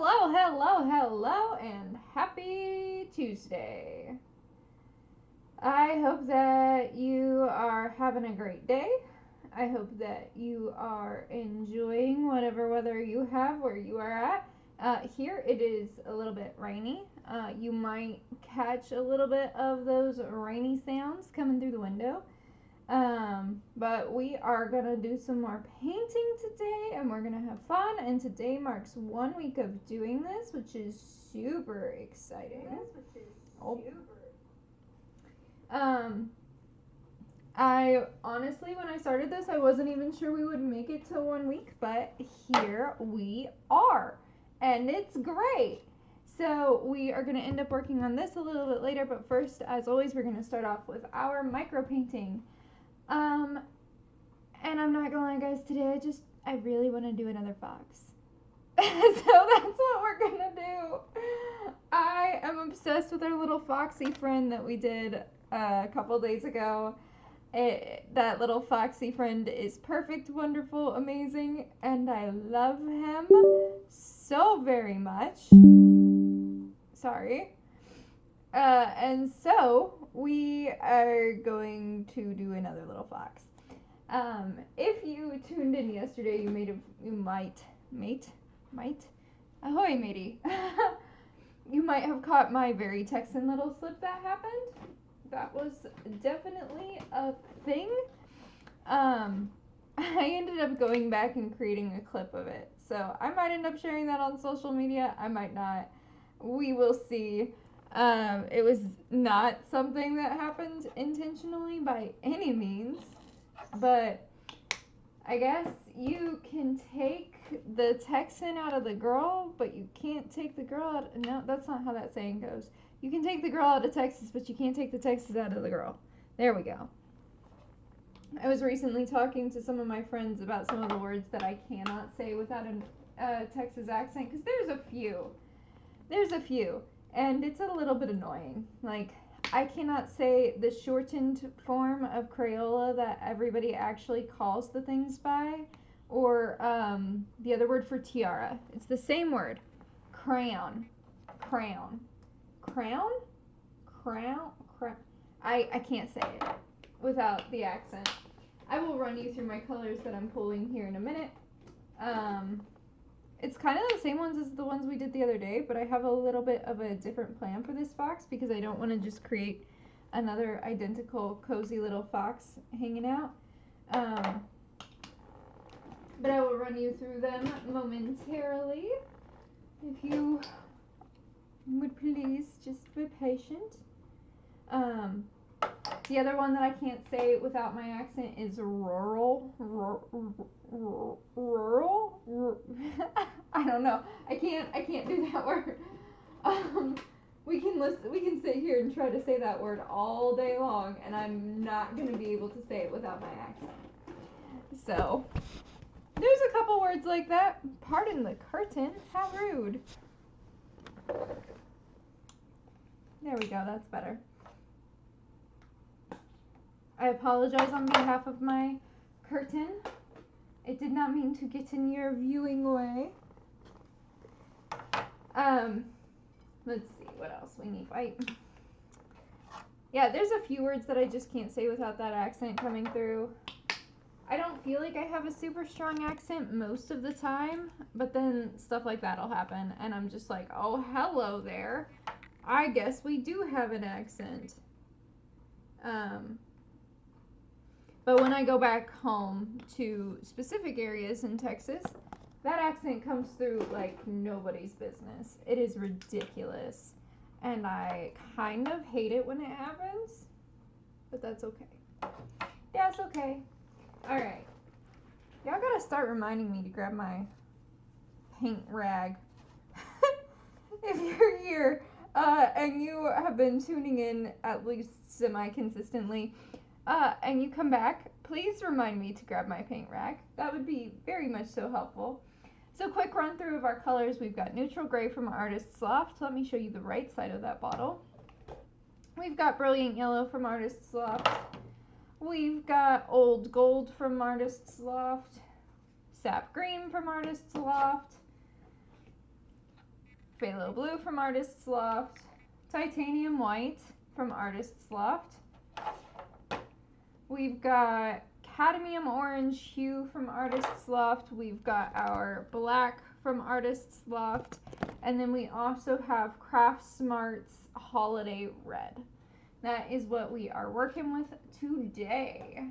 Hello, hello, hello, and happy Tuesday. I hope that you are having a great day. I hope that you are enjoying whatever weather you have where you are at. Here it is a little bit rainy. You might catch a little bit of those rainy sounds coming through the window. But we are gonna do some more painting today and we're gonna have fun. And today marks 1 week of doing this, which is super exciting. Oh. Um, I honestly, when I started this, I wasn't even sure we would make it to 1 week, but here we are. And it's great. So we are going to end up working on this a little bit later, but first, as always, we're going to start off with our micro painting. And I'm not gonna lie, guys, today I really want to do another fox. So that's what we're gonna do. I am obsessed with our little foxy friend that we did a couple days ago. That little foxy friend is perfect, wonderful, amazing, and I love him so very much. Sorry. And so we are going to do another little fox. If you tuned in yesterday, you might, ahoy, matey. You might have caught my very Texan little slip that happened. That was definitely a thing. I ended up going back and creating a clip of it. So I might end up sharing that on social media. I might not. We will see. It was not something that happened intentionally by any means. But I guess you can take the Texan out of the girl, but you can't take the girl out. No, that's not how that saying goes. You can take the girl out of Texas, but you can't take the Texas out of the girl. There we go. I was recently talking to some of my friends about some of the words that I cannot say without a Texas accent, because there's a few. And it's a little bit annoying. Like, I cannot say the shortened form of Crayola that everybody actually calls the things by, or the other word for tiara. It's the same word. Crayon. Crown. I can't say it without the accent. I will run you through my colors that I'm pulling here in a minute. It's kind of the same ones as the ones we did the other day, but I have a little bit of a different plan for this fox because I don't want to just create another identical cozy little fox hanging out. But I will run you through them momentarily. If you would please just be patient. The other one that I can't say without my accent is rural. I don't know. I can't do that word. We can sit here and try to say that word all day long, and I'm not gonna be able to say it without my accent. So there's a couple words like that. Pardon the curtain. How rude. There we go. That's better. I apologize on behalf of my curtain. It did not mean to get in your viewing way. Let's see what else we need. Yeah, there's a few words that I just can't say without that accent coming through. I don't feel like I have a super strong accent most of the time, but then stuff like that'll happen, and I'm just like, oh, hello there. I guess we do have an accent. But when I go back home to specific areas in Texas, that accent comes through like nobody's business. It is ridiculous. And I kind of hate it when it happens. But that's okay. That's okay. Alright. Y'all gotta start reminding me to grab my paint rag. If you're here and you have been tuning in at least semi-consistently, and you come back, please remind me to grab my paint rag. That would be very much so helpful. So quick run through of our colors. We've got neutral gray from Artist's Loft. Let me show you the right side of that bottle. We've got brilliant yellow from Artist's Loft. We've got old gold from Artist's Loft. Sap green from Artist's Loft. Phthalo Blue from Artist's Loft, Titanium White from Artist's Loft. We've got Cadmium Orange Hue from Artist's Loft. We've got our black from Artist's Loft. And then we also have Craft Smart's Holiday Red. That is what we are working with today.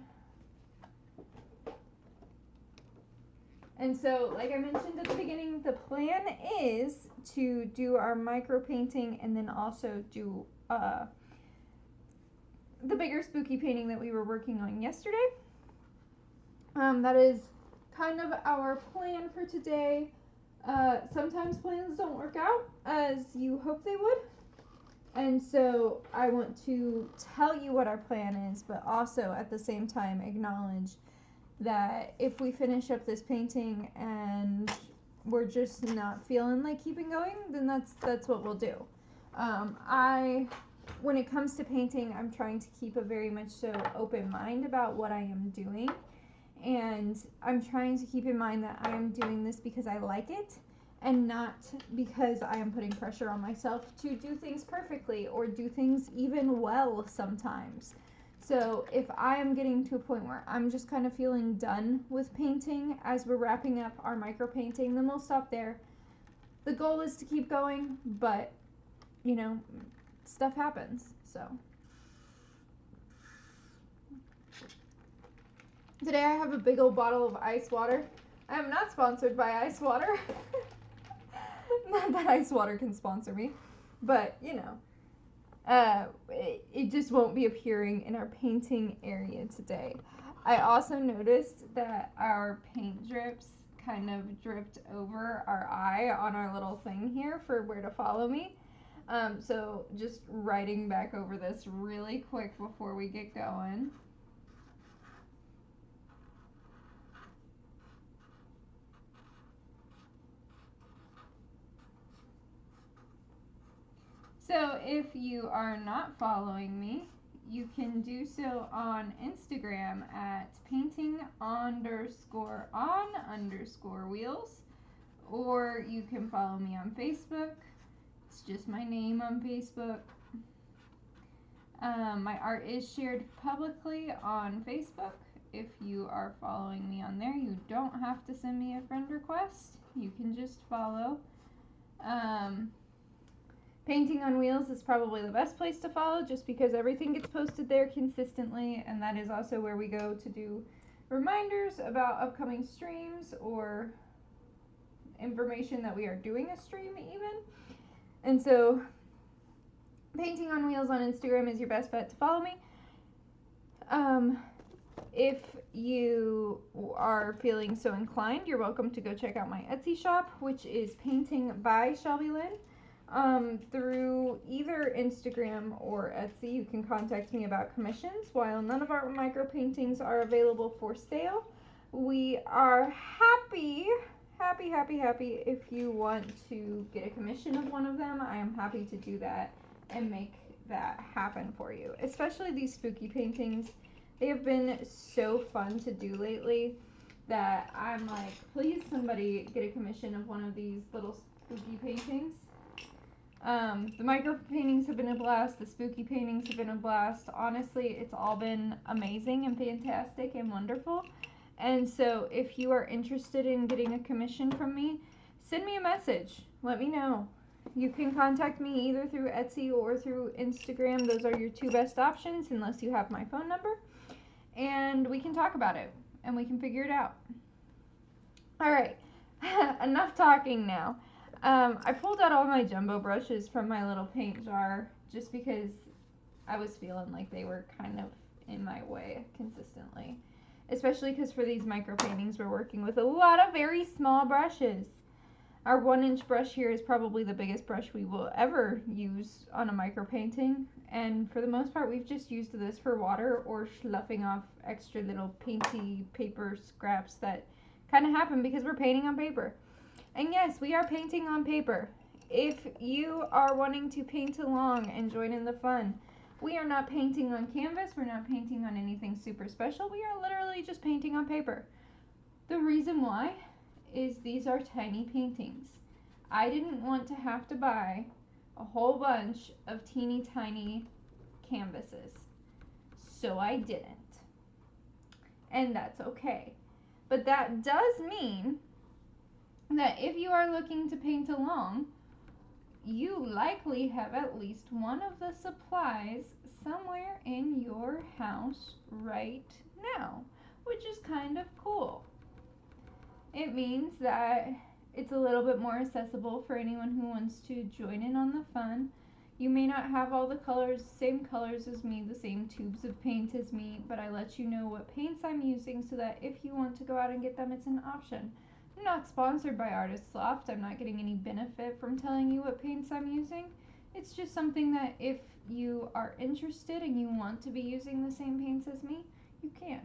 And so, like I mentioned at the beginning, the plan is to do our micro painting and then also do the bigger spooky painting that we were working on yesterday. That is kind of our plan for today. Sometimes plans don't work out as you hope they would. And so I want to tell you what our plan is, but also at the same time acknowledge that if we finish up this painting and we're just not feeling like keeping going, then that's what we'll do. When it comes to painting, I'm trying to keep a very much so open mind about what I am doing. And I'm trying to keep in mind that I am doing this because I like it and not because I am putting pressure on myself to do things perfectly or do things even well sometimes. So if I am getting to a point where I'm just kind of feeling done with painting as we're wrapping up our micro painting, then we'll stop there. The goal is to keep going, but you know, stuff happens. So today I have a big old bottle of ice water. I am not sponsored by ice water. Not that ice water can sponsor me, but you know, it just won't be appearing in our painting area today. I also noticed that our paint drips kind of dripped over our eye on our little thing here for where to follow me. So just writing back over this really quick before we get going. So if you are not following me, you can do so on Instagram at painting_on_wheels, or you can follow me on Facebook. It's just my name on Facebook. My art is shared publicly on Facebook. If you are following me on there, you don't have to send me a friend request. You can just follow. Painting on Wheels is probably the best place to follow just because everything gets posted there consistently, and that is also where we go to do reminders about upcoming streams or information that we are doing a stream even. And so Painting on Wheels on Instagram is your best bet to follow me. If you are feeling so inclined, you're welcome to go check out my Etsy shop, which is Painting by Shelby Lynn. Through either Instagram or Etsy, you can contact me about commissions. While none of our micro paintings are available for sale, we are happy if you want to get a commission of one of them. I am happy to do that and make that happen for you. Especially these spooky paintings. They have been so fun to do lately that I'm like, please somebody get a commission of one of these little spooky paintings. The micro paintings have been a blast. The spooky paintings have been a blast. Honestly, it's all been amazing and fantastic and wonderful. And so if you are interested in getting a commission from me, send me a message. Let me know. You can contact me either through Etsy or through Instagram. Those are your two best options unless you have my phone number. And we can talk about it and we can figure it out. All right, enough talking now. I pulled out all my jumbo brushes from my little paint jar just because I was feeling like they were kind of in my way consistently. Especially because for these micro paintings we're working with a lot of very small brushes. Our 1-inch brush here is probably the biggest brush we will ever use on a micro painting. And for the most part we've just used this for water or sloughing off extra little painty paper scraps that kind of happen because we're painting on paper. And yes, we are painting on paper. If you are wanting to paint along and join in the fun, we are not painting on canvas. We're not painting on anything super special. We are literally just painting on paper. The reason why is these are tiny paintings. I didn't want to have to buy a whole bunch of teeny tiny canvases. So I didn't. And that's okay. But that does mean that if you are looking to paint along, you likely have at least one of the supplies somewhere in your house right now, which is kind of cool. It means that it's a little bit more accessible for anyone who wants to join in on the fun. You may not have all the colors, same colors as me, the same tubes of paint as me, but I let you know what paints I'm using so that if you want to go out and get them, it's an option. I'm not sponsored by Artist Loft. I'm not getting any benefit from telling you what paints I'm using. It's just something that if you are interested and you want to be using the same paints as me, you can.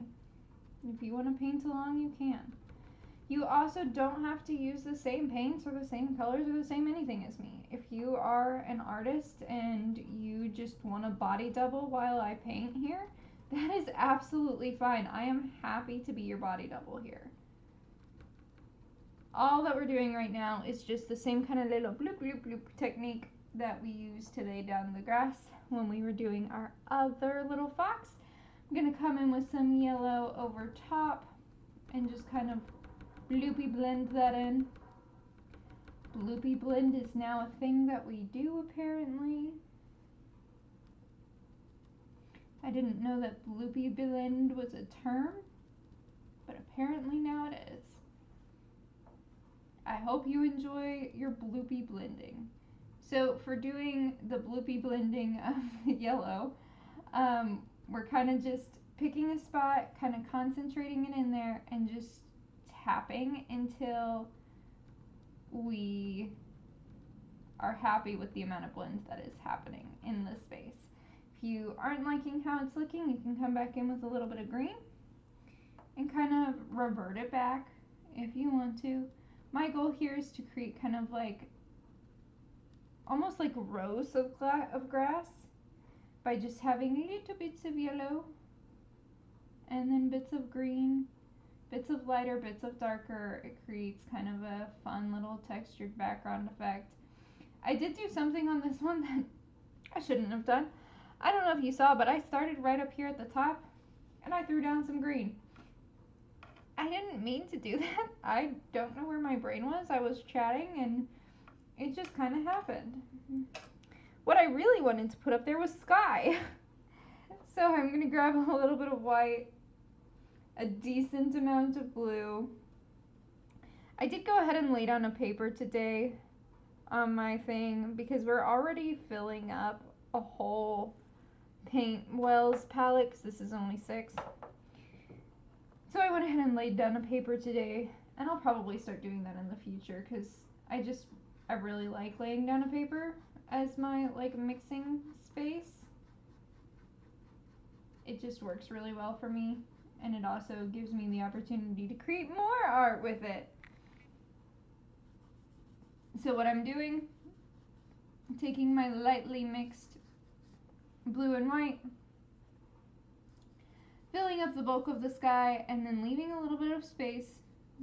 If you want to paint along, you can. You also don't have to use the same paints or the same colors or the same anything as me. If you are an artist and you just want to body double while I paint here, that is absolutely fine. I am happy to be your body double here. All that we're doing right now is just the same kind of little bloop bloop bloop technique that we used to lay down the grass when we were doing our other little fox. I'm going to come in with some yellow over top and just kind of bloopy blend that in. Bloopy blend is now a thing that we do apparently. I didn't know that bloopy blend was a term, but apparently now it is. I hope you enjoy your bloopy blending. So for doing the bloopy blending of the yellow, we're kind of just picking a spot, kind of concentrating it in there, and just tapping until we are happy with the amount of blend that is happening in the space. If you aren't liking how it's looking, you can come back in with a little bit of green and kind of revert it back if you want to. My goal here is to create kind of like almost like rows of grass by just having little bits of yellow and then bits of green, bits of lighter, bits of darker. It creates kind of a fun little textured background effect. I did do something on this one that I shouldn't have done. I don't know if you saw, but I started right up here at the top and I threw down some green. I didn't mean to do that. I don't know where my brain was. I was chatting and it just kind of happened. What I really wanted to put up there was sky. So I'm going to grab a little bit of white, a decent amount of blue. I did go ahead and lay down a paper today on my thing because we're already filling up a whole paint wells palette because this is only 6. So I went ahead and laid down a paper today, and I'll probably start doing that in the future because I really like laying down a paper as my like mixing space. It just works really well for me, and it also gives me the opportunity to create more art with it. So what I'm doing, taking my lightly mixed blue and white, filling up the bulk of the sky, and then leaving a little bit of space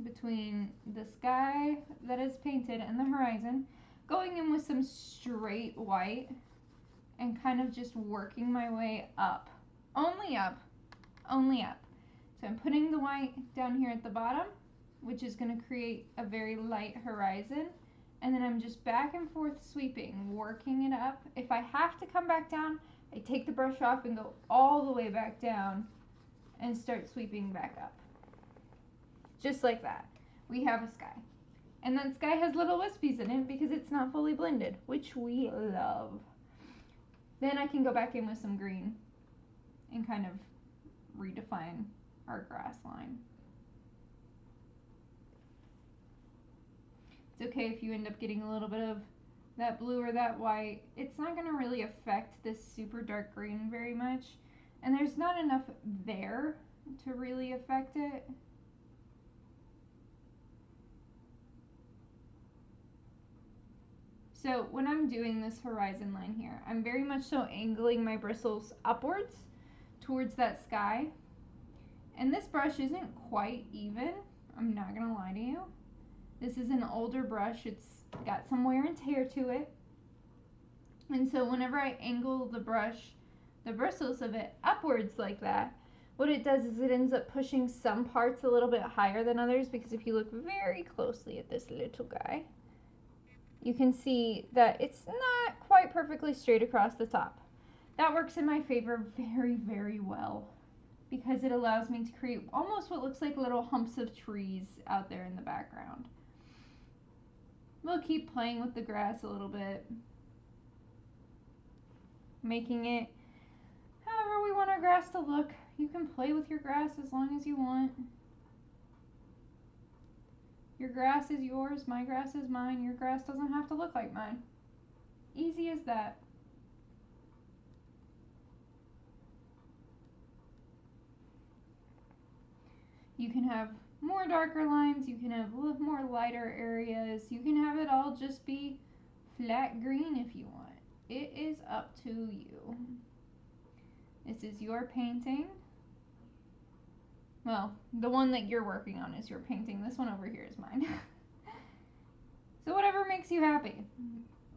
between the sky that is painted and the horizon, going in with some straight white and kind of just working my way up. Only up. Only up. So I'm putting the white down here at the bottom, which is going to create a very light horizon. And then I'm just back and forth sweeping, working it up. If I have to come back down, I take the brush off and go all the way back down and start sweeping back up. Just like that. We have a sky. And that sky has little wispies in it because it's not fully blended, which we love. Then I can go back in with some green and kind of redefine our grass line. It's okay if you end up getting a little bit of that blue or that white. It's not going to really affect this super dark green very much. And there's not enough there to really affect it. So when I'm doing this horizon line here, I'm very much so angling my bristles upwards towards that sky. And this brush isn't quite even, I'm not gonna lie to you. This is an older brush. It's got some wear and tear to it. And so whenever I angle the brush, the bristles of it upwards like that, what it does is it ends up pushing some parts a little bit higher than others, because if you look very closely at this little guy, you can see that it's not quite perfectly straight across the top. That works in my favor very, very well, because it allows me to create almost what looks like little humps of trees out there in the background. We'll keep playing with the grass a little bit, making it however we want our grass to look. You can play with your grass as long as you want. Your grass is yours, my grass is mine. Your grass doesn't have to look like mine. Easy as that. You can have more darker lines, you can have more lighter areas, you can have it all just be flat green if you want. It is up to you. This is your painting. Well, the one that you're working on is your painting. This one over here is mine. So whatever makes you happy.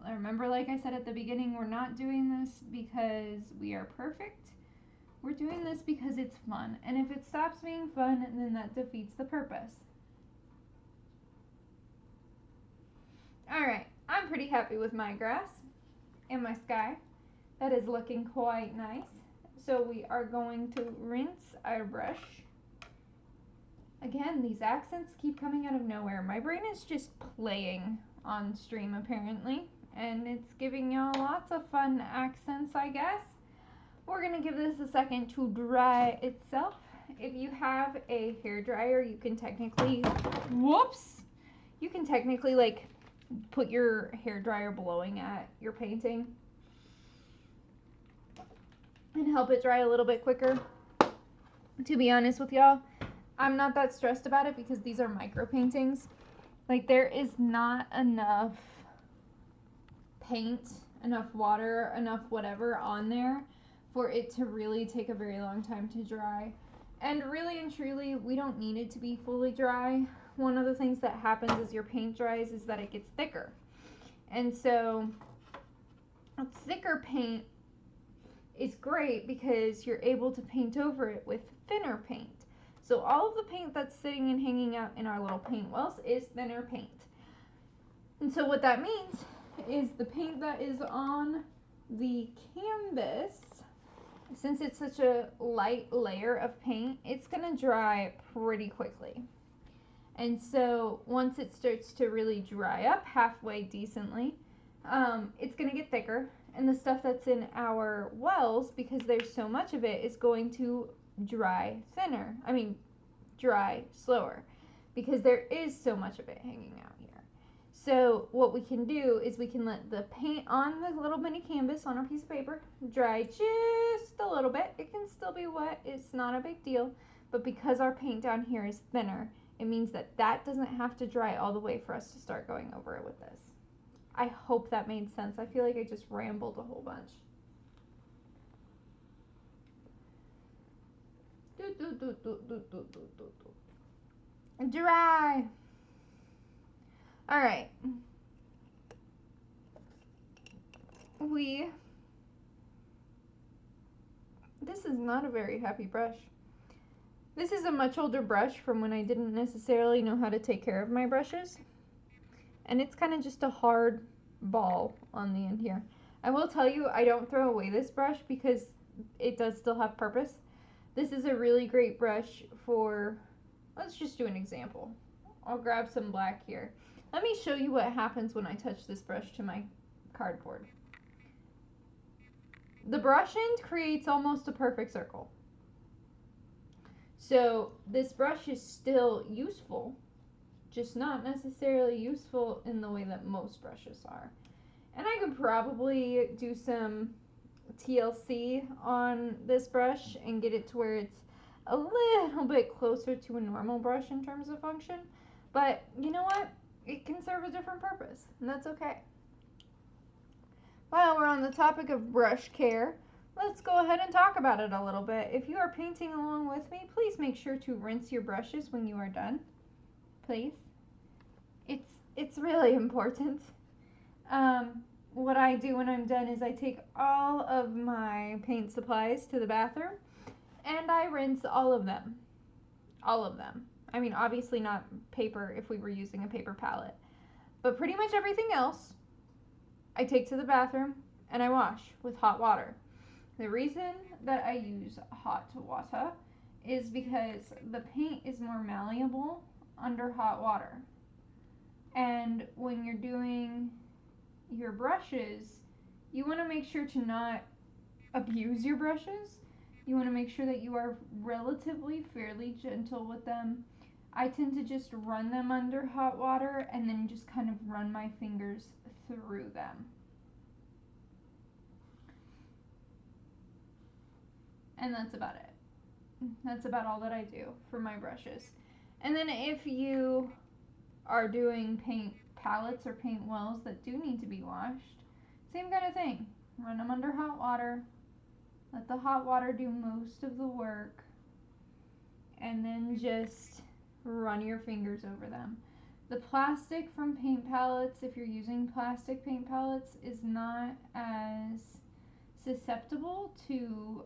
Remember, like I said at the beginning, we're not doing this because we are perfect. We're doing this because it's fun. And if it stops being fun, then that defeats the purpose. Alright, I'm pretty happy with my grass and my sky. That is looking quite nice. So we are going to rinse our brush. Again, these accents keep coming out of nowhere. My brain is just playing on stream apparently, and it's giving y'all lots of fun accents, I guess. We're gonna give this a second to dry itself. If you have a hair dryer, you can technically, you can technically like put your hair dryer blowing at your painting and help it dry a little bit quicker. To be honest with y'all, I'm not that stressed about it because these are micro paintings. Like, there is not enough paint, enough water, enough whatever on there for it to really take a very long time to dry. And really and truly, we don't need it to be fully dry. One of the things that happens as your paint dries is that it gets thicker. And so thicker paint is great because you're able to paint over it with thinner paint. So all of the paint that's sitting and hanging out in our little paint wells is thinner paint. And so what that means is the paint that is on the canvas, since it's such a light layer of paint, it's going to dry pretty quickly. And so once it starts to really dry up halfway decently, it's going to get thicker. And the stuff that's in our wells, because there's so much of it, is going to dry thinner. Dry slower, because there is so much of it hanging out here. So what we can do is we can let the paint on the little mini canvas on our piece of paper dry just a little bit. It can still be wet, it's not a big deal, but because our paint down here is thinner, it means that that doesn't have to dry all the way for us to start going over it with this. I hope that made sense. I feel like I just rambled a whole bunch. Dry. All right. This is not a very happy brush. This is a much older brush from when I didn't necessarily know how to take care of my brushes. And it's kind of just a hard ball on the end here. I will tell you, I don't throw away this brush because it does still have purpose. This is a really great brush for, let's just do an example. I'll grab some black here. Let me show you what happens when I touch this brush to my cardboard. The brush end creates almost a perfect circle. So this brush is still useful, just not necessarily useful in the way that most brushes are. And I could probably do some TLC on this brush and get it to where it's a little bit closer to a normal brush in terms of function. But you know what? It can serve a different purpose, and that's okay. While we're on the topic of brush care, let's go ahead and talk about it a little bit. If you are painting along with me, please make sure to rinse your brushes when you are done. Please. It's really important. What I do when I'm done is I take all of my paint supplies to the bathroom and I rinse all of them. All of them. I mean, obviously not paper if we were using a paper palette, but pretty much everything else I take to the bathroom and I wash with hot water. The reason that I use hot water is because the paint is more malleable under hot water. And when you're doing your brushes, you want to make sure to not abuse your brushes. You want to make sure that you are relatively fairly gentle with them. I tend to just run them under hot water and then just kind of run my fingers through them. And that's about it. That's about all that I do for my brushes. And then if you are doing paint palettes or paint wells that do need to be washed, same kind of thing. Run them under hot water. Let the hot water do most of the work. And then just run your fingers over them. The plastic from paint palettes, if you're using plastic paint palettes, is not as susceptible to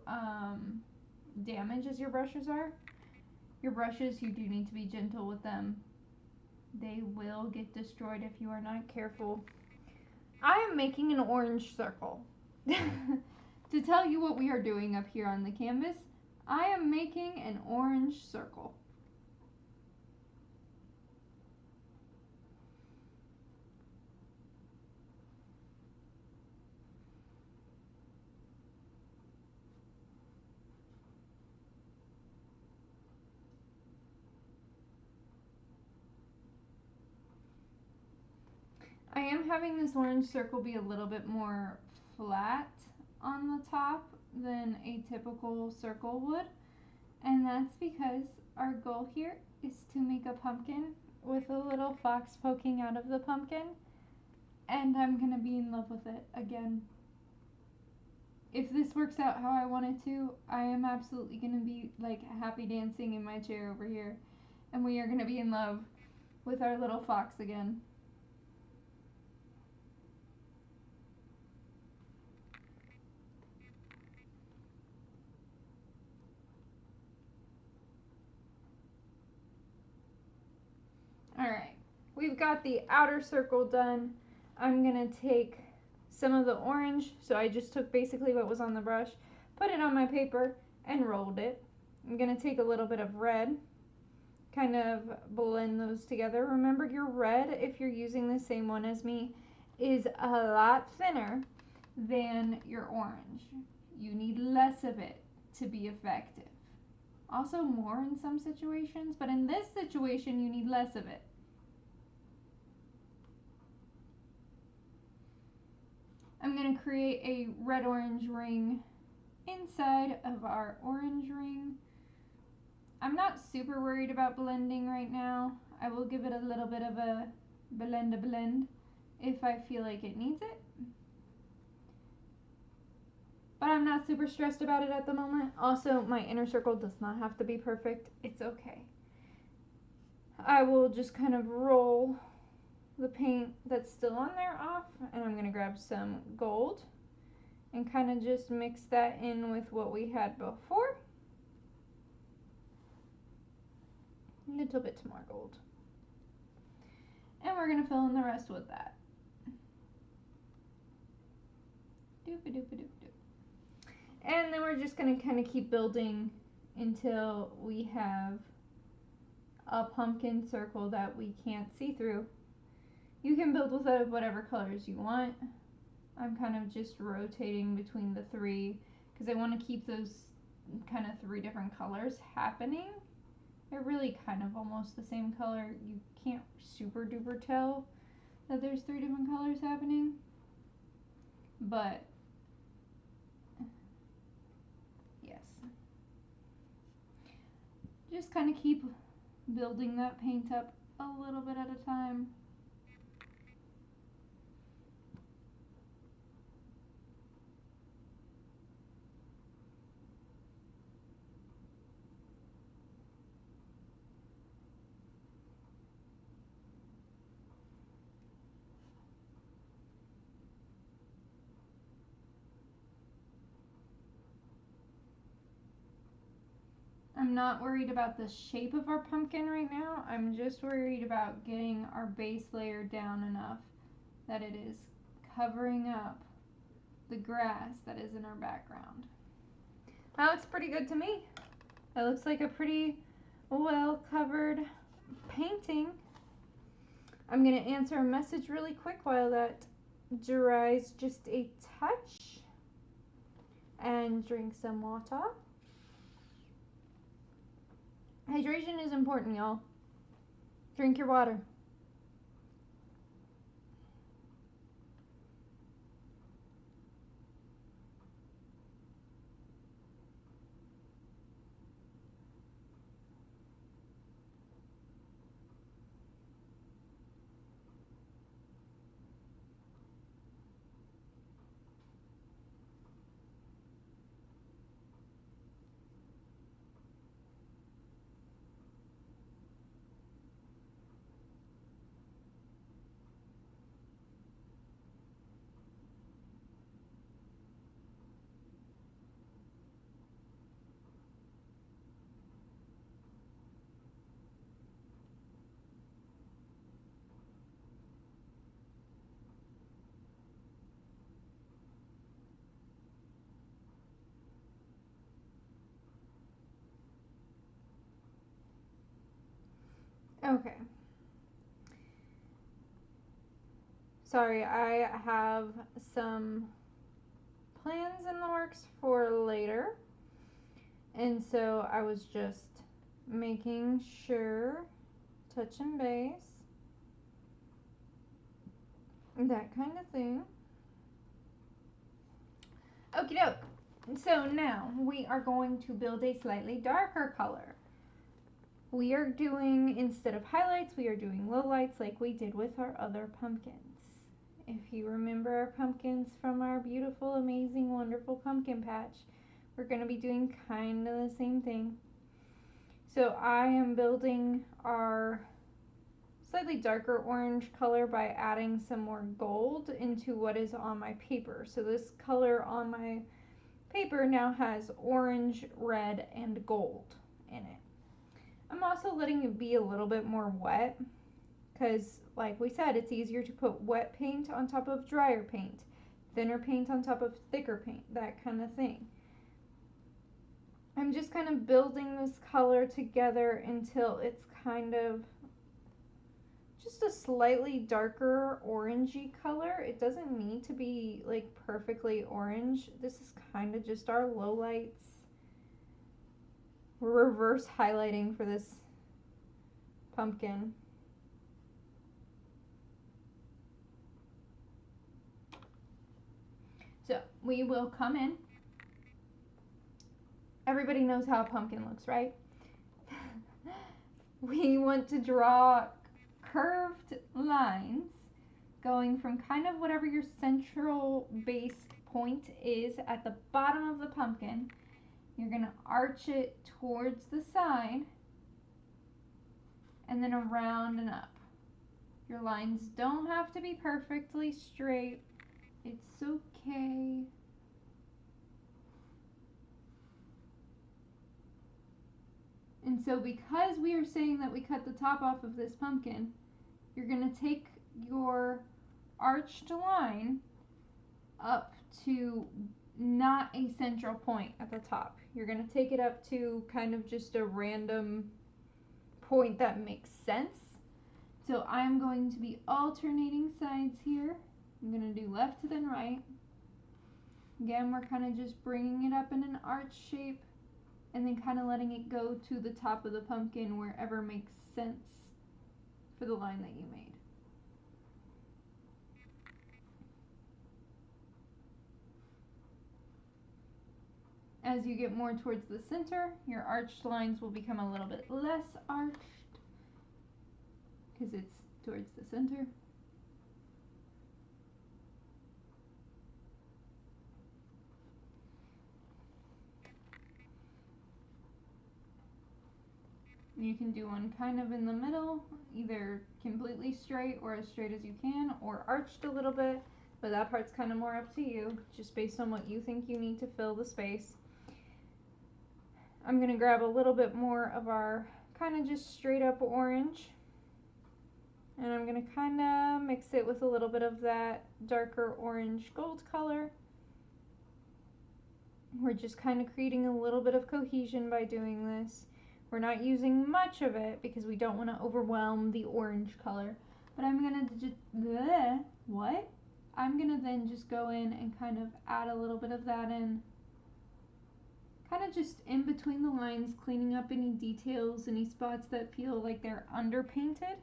damage as your brushes are. Your brushes, you do need to be gentle with them. They will get destroyed if you are not careful. I am making an orange circle. To tell you what we are doing up here on the canvas, I am making an orange circle. I am having this orange circle be a little bit more flat on the top than a typical circle would, and that's because our goal here is to make a pumpkin with a little fox poking out of the pumpkin, and I'm gonna be in love with it again. If this works out how I want it to, I am absolutely gonna be like happy dancing in my chair over here, and we are gonna be in love with our little fox again. Alright, we've got the outer circle done. I'm going to take some of the orange, so I just took basically what was on the brush, put it on my paper, and rolled it. I'm going to take a little bit of red, kind of blend those together. Remember, your red, if you're using the same one as me, is a lot thinner than your orange. You need less of it to be effective. Also more in some situations, but in this situation you need less of it. I'm going to create a red-orange ring inside of our orange ring. I'm not super worried about blending right now. I will give it a little bit of a blend if I feel like it needs it. But I'm not super stressed about it at the moment. Also, my inner circle does not have to be perfect. It's okay. I will just kind of roll the paint that's still on there off, and I'm going to grab some gold and kind of just mix that in with what we had before. A little bit more gold. And we're going to fill in the rest with that. And then we're just going to kind of keep building until we have a pumpkin circle that we can't see through. You can build with whatever colors you want. I'm kind of just rotating between the three because I want to keep those kind of three different colors happening. They're really kind of almost the same color. You can't super duper tell that there's three different colors happening, but yes, just kind of keep building that paint up a little bit at a time. I'm not worried about the shape of our pumpkin right now. I'm just worried about getting our base layer down enough that it is covering up the grass that is in our background. That looks pretty good to me. That looks like a pretty well covered painting. I'm going to answer a message really quick while that dries just a touch, and drink some water. Hydration is important, y'all. Drink your water. Okay. Sorry, I have some plans in the works for later. And so I was just making sure, touching base, that kind of thing. Okie doke. So now we are going to build a slightly darker color. We are doing, instead of highlights, we are doing lowlights like we did with our other pumpkins. If you remember our pumpkins from our beautiful, amazing, wonderful pumpkin patch, we're going to be doing kind of the same thing. So I am building our slightly darker orange color by adding some more gold into what is on my paper. So this color on my paper now has orange, red, and gold in it. I'm also letting it be a little bit more wet because, like we said, it's easier to put wet paint on top of drier paint, thinner paint on top of thicker paint, that kind of thing. I'm just kind of building this color together until it's kind of just a slightly darker orangey color. It doesn't need to be like perfectly orange. This is kind of just our lowlights. We're reverse highlighting for this pumpkin. So we will come in. Everybody knows how a pumpkin looks, right? We want to draw curved lines going from kind of whatever your central base point is at the bottom of the pumpkin. You're going to arch it towards the side and then around and up. Your lines don't have to be perfectly straight. It's okay. And so because we are saying that we cut the top off of this pumpkin, you're going to take your arched line up to not a central point at the top. You're going to take it up to kind of just a random point that makes sense. So I'm going to be alternating sides here. I'm going to do left then right. Again, we're kind of just bringing it up in an arch shape and then kind of letting it go to the top of the pumpkin wherever makes sense for the line that you made. As you get more towards the center, your arched lines will become a little bit less arched because it's towards the center. You can do one kind of in the middle, either completely straight or as straight as you can, or arched a little bit, but that part's kind of more up to you, just based on what you think you need to fill the space. I'm going to grab a little bit more of our kind of just straight up orange, and I'm going to kind of mix it with a little bit of that darker orange gold color. We're just kind of creating a little bit of cohesion by doing this. We're not using much of it because we don't want to overwhelm the orange color. But I'm going to just, what? I'm going to then just go in and kind of add a little bit of that in. Kind of just in between the lines, cleaning up any details, any spots that feel like they're underpainted.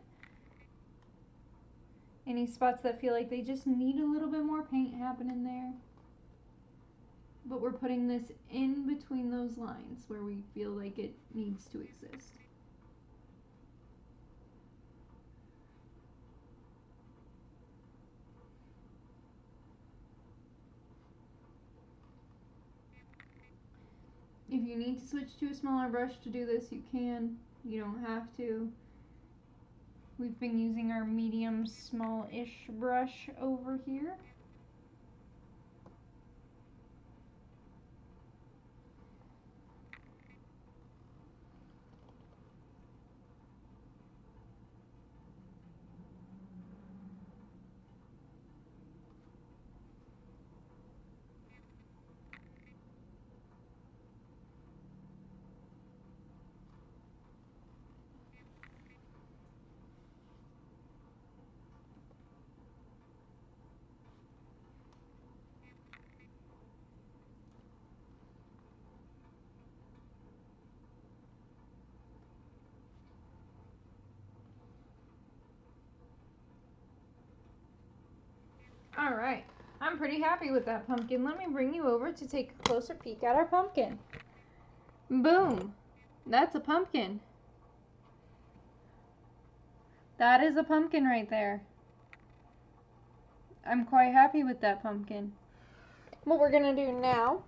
Any spots that feel like they just need a little bit more paint happening there. But we're putting this in between those lines where we feel like it needs to exist. If you need to switch to a smaller brush to do this, you can. You don't have to. We've been using our medium small-ish brush over here. All right, I'm pretty happy with that pumpkin. Let me bring you over to take a closer peek at our pumpkin. Boom, that's a pumpkin. That is a pumpkin right there. I'm quite happy with that pumpkin. What we're gonna do now,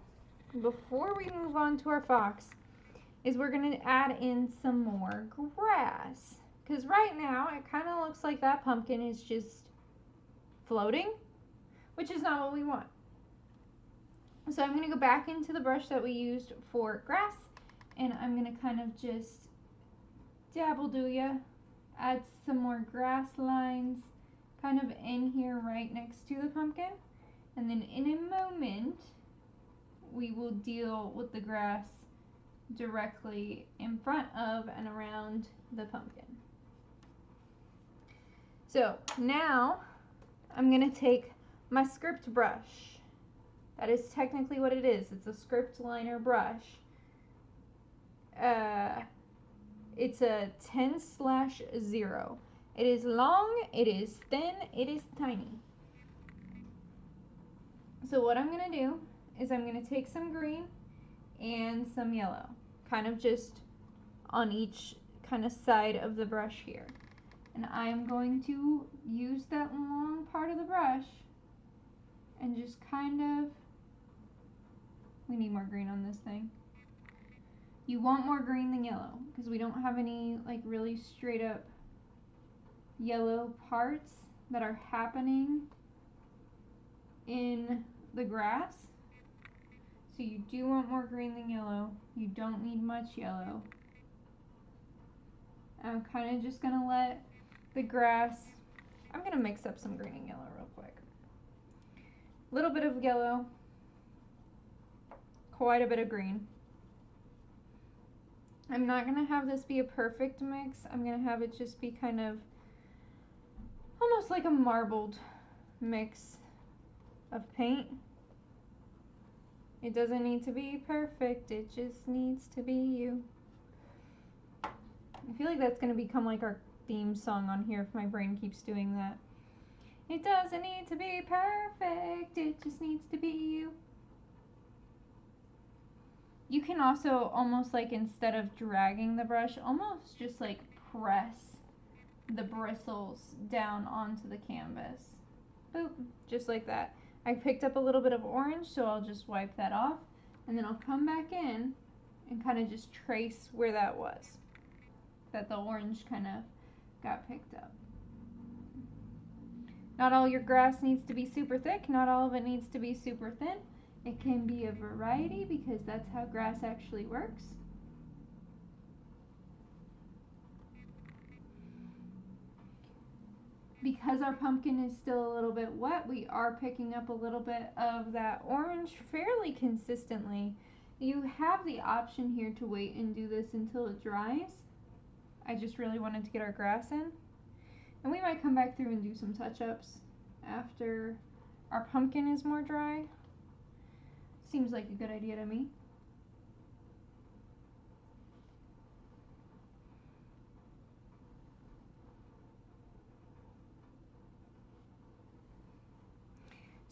before we move on to our fox, is we're gonna add in some more grass. Because right now, it kind of looks like that pumpkin is just floating, which is not what we want. So I'm going to go back into the brush that we used for grass, and I'm going to kind of just dabble do ya, add some more grass lines kind of in here right next to the pumpkin, and then in a moment we will deal with the grass directly in front of and around the pumpkin. So now I'm going to take my script brush. That is technically what it is. It's a script liner brush. It's a 10/0. It is long, it is thin, it is tiny. So what I'm going to do is I'm going to take some green and some yellow, kind of just on each kind of side of the brush here. And I'm going to use that long part of the brush and just kind of, we need more green on this thing. You want more green than yellow because we don't have any like really straight up yellow parts that are happening in the grass. So you do want more green than yellow. You don't need much yellow. I'm kind of just gonna let the grass, I'm gonna mix up some green and yellow real quick. A little bit of yellow, quite a bit of green. I'm not gonna have this be a perfect mix. I'm gonna have it just be kind of almost like a marbled mix of paint. It doesn't need to be perfect, it just needs to be you. I feel like that's gonna become like our theme song on here if my brain keeps doing that. It doesn't need to be perfect, it just needs to be you. You can also almost like, instead of dragging the brush, almost just like press the bristles down onto the canvas. Boop, just like that. I picked up a little bit of orange, so I'll just wipe that off, and then I'll come back in and kind of just trace where that was, that the orange kind of got picked up. Not all your grass needs to be super thick, not all of it needs to be super thin. It can be a variety because that's how grass actually works. Because our pumpkin is still a little bit wet, we are picking up a little bit of that orange fairly consistently. You have the option here to wait and do this until it dries. I just really wanted to get our grass in. And we might come back through and do some touch-ups after our pumpkin is more dry. Seems like a good idea to me.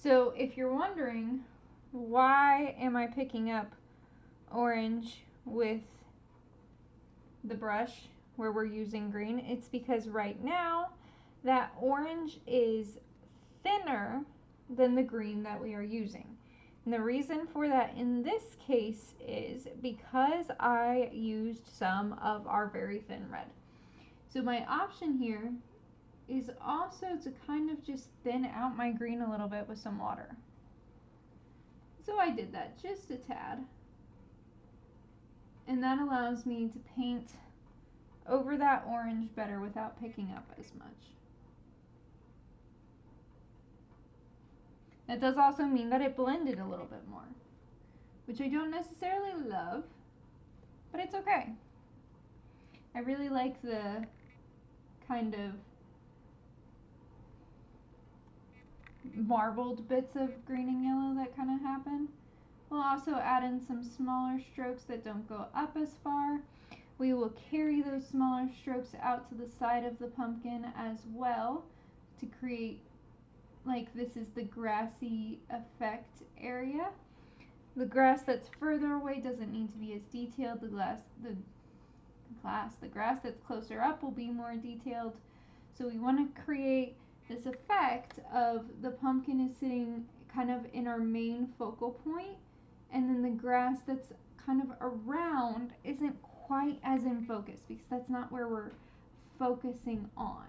So if you're wondering, why am I picking up orange with the brush where we're using green? It's because right now that orange is thinner than the green that we are using. And the reason for that in this case is because I used some of our very thin red. So my option here is also to kind of just thin out my green a little bit with some water. So I did that just a tad. And that allows me to paint over that orange better without picking up as much. That does also mean that it blended a little bit more, which I don't necessarily love, but it's okay. I really like the kind of marbled bits of green and yellow that kind of happen. We'll also add in some smaller strokes that don't go up as far. We will carry those smaller strokes out to the side of the pumpkin as well to create, like, this is the grassy effect area. The grass that's further away doesn't need to be as detailed. The grass that's closer up will be more detailed. So we want to create this effect of the pumpkin is sitting kind of in our main focal point, and then the grass that's kind of around isn't quite as in focus because that's not where we're focusing on.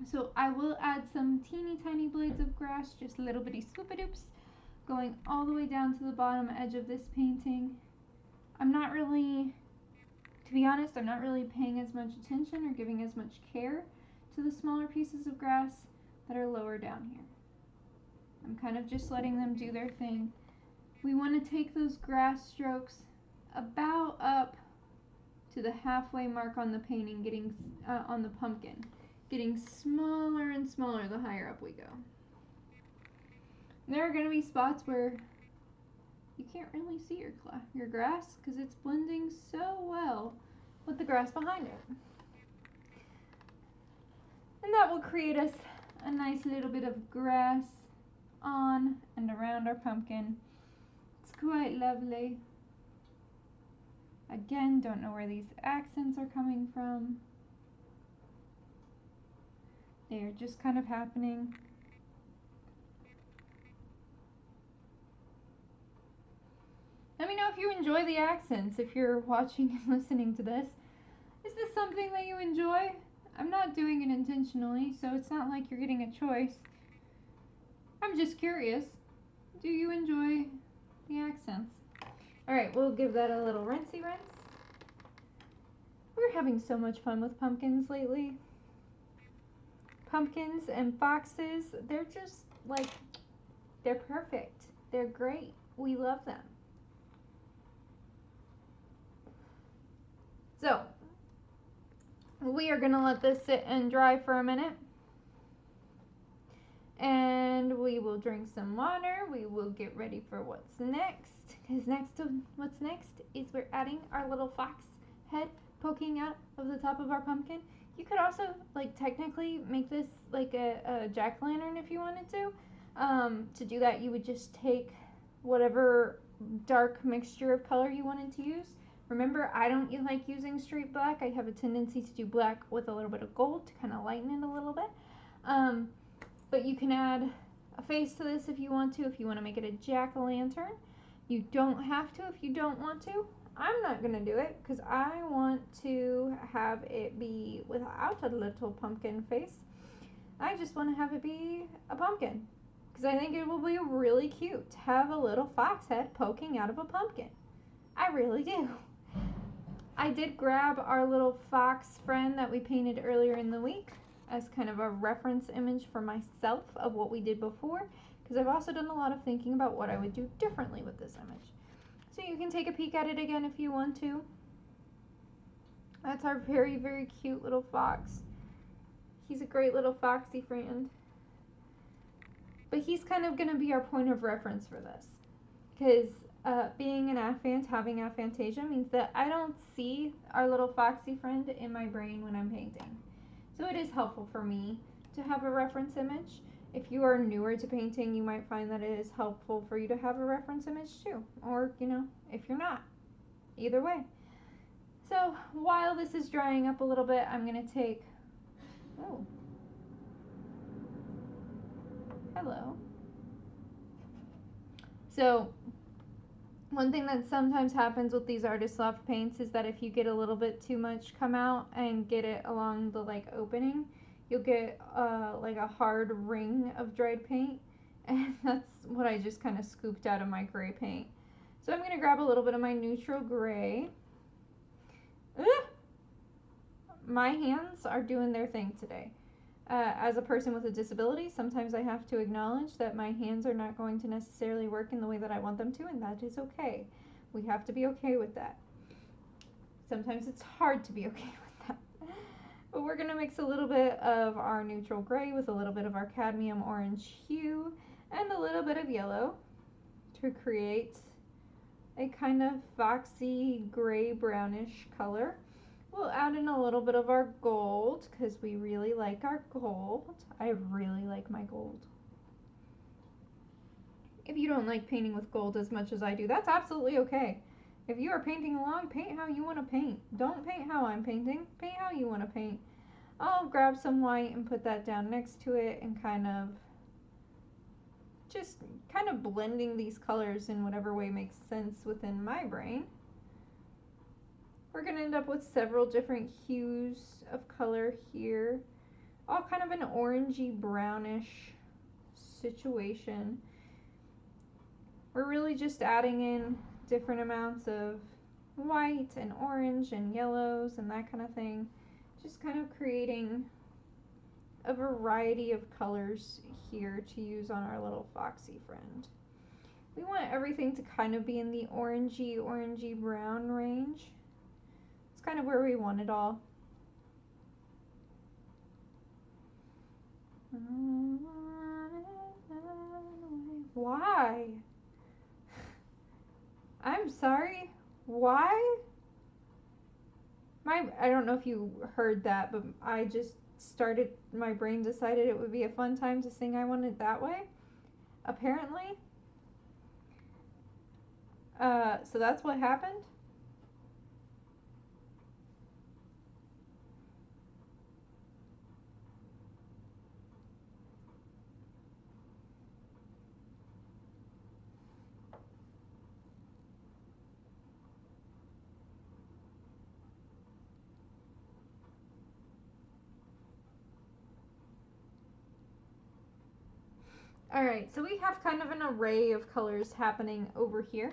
So I will add some teeny tiny blades of grass, just little bitty scoop-a-doops, going all the way down to the bottom edge of this painting. I'm not really, to be honest, I'm not really paying as much attention or giving as much care to the smaller pieces of grass that are lower down here. I'm kind of just letting them do their thing. We want to take those grass strokes about up to the halfway mark on the painting, getting on the pumpkin, getting smaller and smaller the higher up we go. And there are going to be spots where you can't really see your grass because it's blending so well with the grass behind it. And that will create us a nice little bit of grass on and around our pumpkin. It's quite lovely. Again, don't know where these accents are coming from. They're just kind of happening. Let me know if you enjoy the accents, if you're watching and listening to this. Is this something that you enjoy? I'm not doing it intentionally, so it's not like you're getting a choice. I'm just curious. Do you enjoy the accents? Alright, we'll give that a little rinsey rinse. We're having so much fun with pumpkins lately. Pumpkins and foxes, they're just like, they're perfect. They're great. We love them. So, we are going to let this sit and dry for a minute. And we will drink some water. We will get ready for what's next. Because what's next is we're adding our little fox head poking out of the top of our pumpkin. You could also, like, technically make this like a jack-o'-lantern if you wanted to. To do that, you would just take whatever dark mixture of color you wanted to use. Remember, I don't like using straight black. I have a tendency to do black with a little bit of gold to kind of lighten it a little bit. But you can add a face to this if you want to make it a jack-o'-lantern. You don't have to if you don't want to. I'm not going to do it because I want to have it be without a little pumpkin face. I just want to have it be a pumpkin because I think it will be really cute to have a little fox head poking out of a pumpkin. I really do. I did grab our little fox friend that we painted earlier in the week. as kind of a reference image for myself of what we did before, because I've also done a lot of thinking about what I would do differently with this image. So you can take a peek at it again if you want to. That's our very, very cute little fox. He's a great little foxy friend. But he's kind of going to be our point of reference for this. Because being an aphant, having aphantasia, means that I don't see our little foxy friend in my brain when I'm painting. So it is helpful for me to have a reference image. If you are newer to painting, you might find that it is helpful for you to have a reference image too. Or, you know, if you're not. Either way. So while this is drying up a little bit, I'm going to take, oh, hello. So one thing that sometimes happens with these Artist Loft paints is that if you get a little bit too much come out and get it along the like opening, you'll get like a hard ring of dried paint, and that's what I just kind of scooped out of my gray paint. So I'm going to grab a little bit of my neutral gray. Ugh! My hands are doing their thing today. As a person with a disability, sometimes I have to acknowledge that my hands are not going to necessarily work in the way that I want them to, and that is okay. We have to be okay with that. Sometimes it's hard to be okay with that. But we're going to mix a little bit of our neutral gray with a little bit of our cadmium orange hue and a little bit of yellow to create a kind of foxy gray brownish color. We'll add in a little bit of our gold because we really like our gold. I really like my gold. If you don't like painting with gold as much as I do, that's absolutely okay. If you are painting along, paint how you want to paint. Don't paint how I'm painting. Paint how you want to paint. I'll grab some white and put that down next to it and kind of blending these colors in whatever way makes sense within my brain. We're going to end up with several different hues of color here, all kind of an orangey brownish situation. We're really just adding in different amounts of white and orange and yellows and that kind of thing, just kind of creating a variety of colors here to use on our little foxy friend. We want everything to kind of be in the orangey brown range. It's kind of where we want it all. Why? I'm sorry. Why? I don't know if you heard that, but I just started, my brain decided it would be a fun time to sing I Want It That Way, apparently. So that's what happened. Alright, so we have kind of an array of colors happening over here.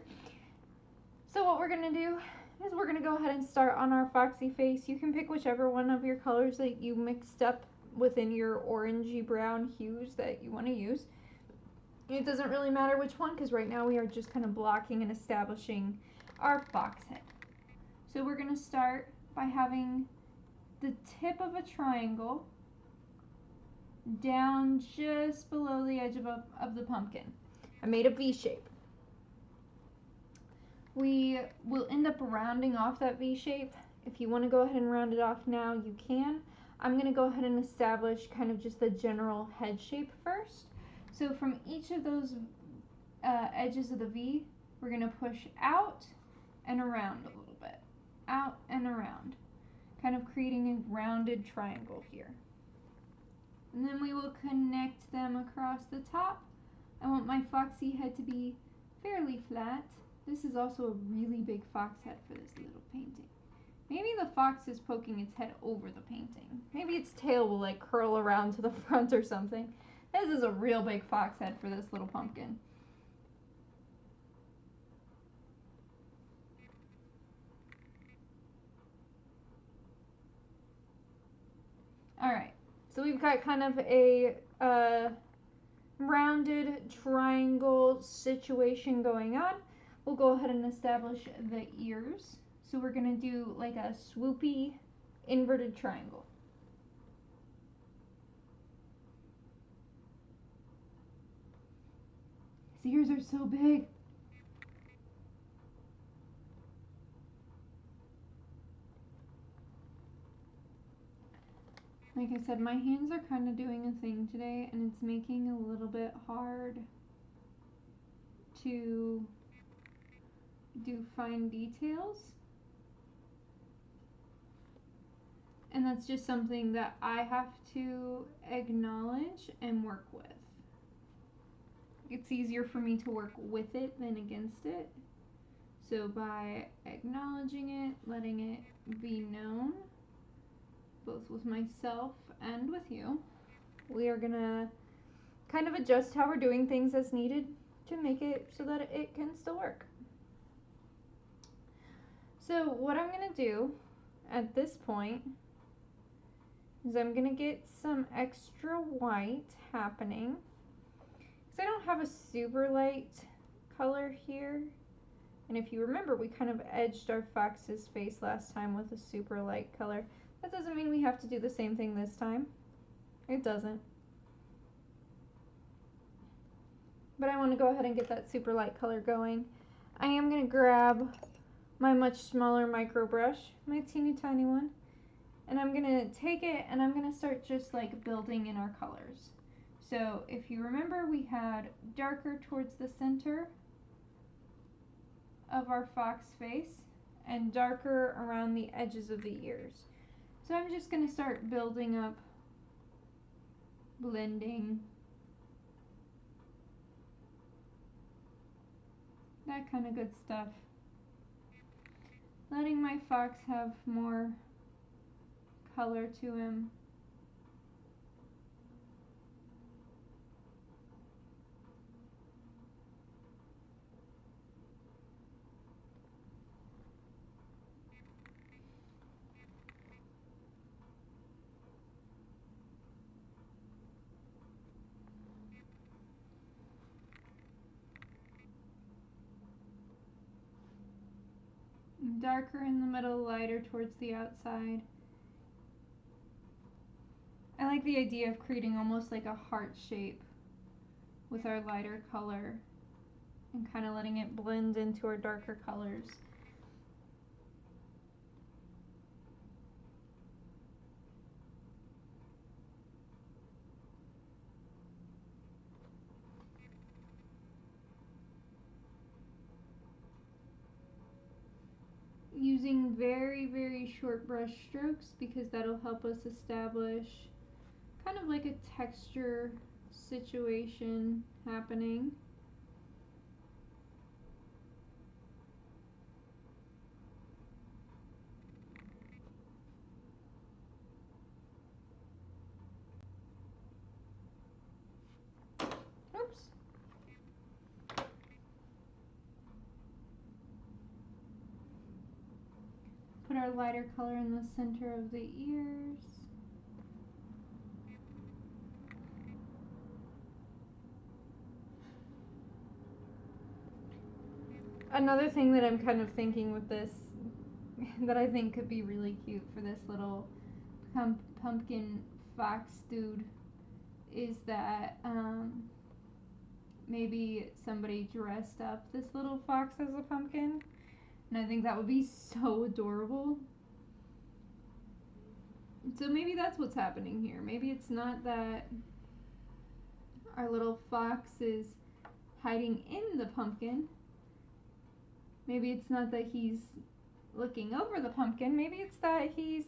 So what we're going to do is we're going to go ahead and start on our foxy face. You can pick whichever one of your colors that you mixed up within your orangey brown hues that you want to use. It doesn't really matter which one because right now we are just kind of blocking and establishing our fox head. So we're going to start by having the tip of a triangle down just below the edge of the pumpkin. I made a V shape. We will end up rounding off that V shape. If you want to go ahead and round it off now, you can. I'm going to go ahead and establish kind of just the general head shape first. So from each of those edges of the V, we're going to push out and around a little bit. Out and around. Kind of creating a rounded triangle here. And then we will connect them across the top. I want my foxy head to be fairly flat. This is also a really big fox head for this little painting. Maybe the fox is poking its head over the painting. Maybe its tail will like curl around to the front or something. This is a real big fox head for this little pumpkin. Alright, So we've got kind of a rounded triangle situation going on. We'll go ahead and establish the ears. So we're going to do like a swoopy inverted triangle. His ears are so big. Like I said, my hands are kind of doing a thing today, and it's making a little bit hard to do fine details. And that's just something that I have to acknowledge and work with. It's easier for me to work with it than against it. So by acknowledging it, letting it be known, both with myself and with you, we are gonna kind of adjust how we're doing things as needed to make it so that it can still work. So what I'm gonna do at this point is I'm gonna get some extra white happening, because I don't have a super light color here. And if you remember, we kind of edged our fox's face last time with a super light color. That doesn't mean we have to do the same thing this time. It doesn't. But I want to go ahead and get that super light color going. I am going to grab my much smaller micro brush, my teeny tiny one, and I'm going to take it and I'm going to start just like building in our colors. So if you remember, we had darker towards the center of our fox face and darker around the edges of the ears. So I'm just going to start building up, blending, that kind of good stuff. Letting my fox have more color to him. Darker in the middle, lighter towards the outside. I like the idea of creating almost like a heart shape with our lighter color and kind of letting it blend into our darker colors. Using very, very short brush strokes, because that'll help us establish kind of like a texture situation happening. Oops. Put our lighter color in the center of the ears. Another thing that I'm kind of thinking with this that I think could be really cute for this little pumpkin fox dude is that maybe somebody dressed up this little fox as a pumpkin, and I think that would be so adorable. So maybe that's what's happening here. Maybe it's not that our little fox is hiding in the pumpkin. Maybe it's not that he's looking over the pumpkin. Maybe it's that he's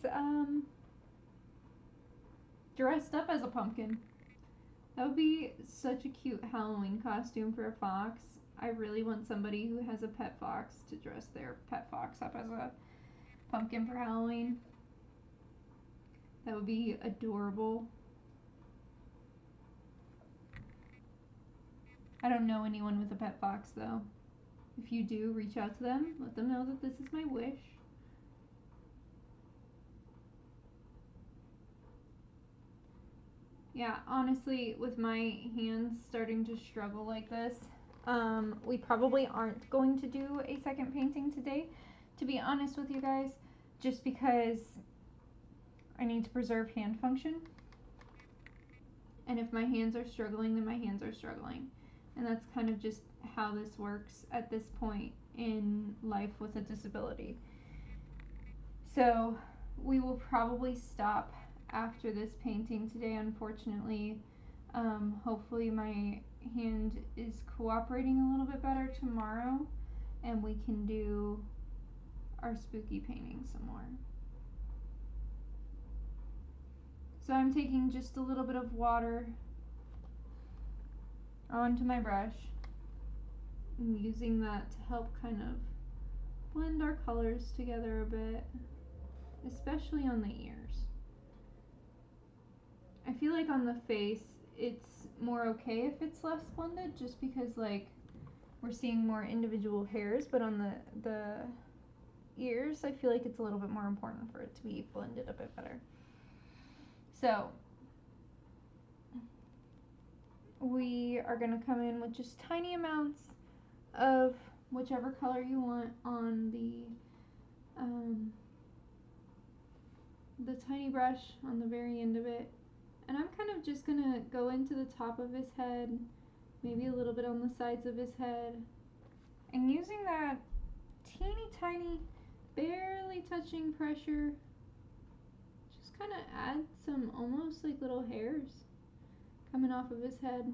dressed up as a pumpkin. That would be such a cute Halloween costume for a fox. I really want somebody who has a pet fox to dress their pet fox up as a pumpkin for Halloween. That would be adorable. I don't know anyone with a pet fox though. If you do, reach out to them. Let them know that this is my wish. Yeah, honestly, with my hands starting to struggle like this, we probably aren't going to do a second painting today, to be honest with you guys, just because I need to preserve hand function. And if my hands are struggling, then my hands are struggling. And that's kind of just how this works at this point in life with a disability. So we will probably stop after this painting today, unfortunately. Hopefully my hand is cooperating a little bit better tomorrow and we can do our spooky painting some more. So I'm taking just a little bit of water onto my brush and using that to help kind of blend our colors together a bit, especially on the ears. I feel like on the face it's more okay if it's less blended, just because like we're seeing more individual hairs, but on the ears I feel like it's a little bit more important for it to be blended a bit better. So we are going to come in with just tiny amounts of whichever color you want on the tiny brush on the very end of it. And I'm kind of just going to go into the top of his head, maybe a little bit on the sides of his head, and using that teeny tiny, barely touching pressure, just kind of add some almost like little hairs coming off of his head.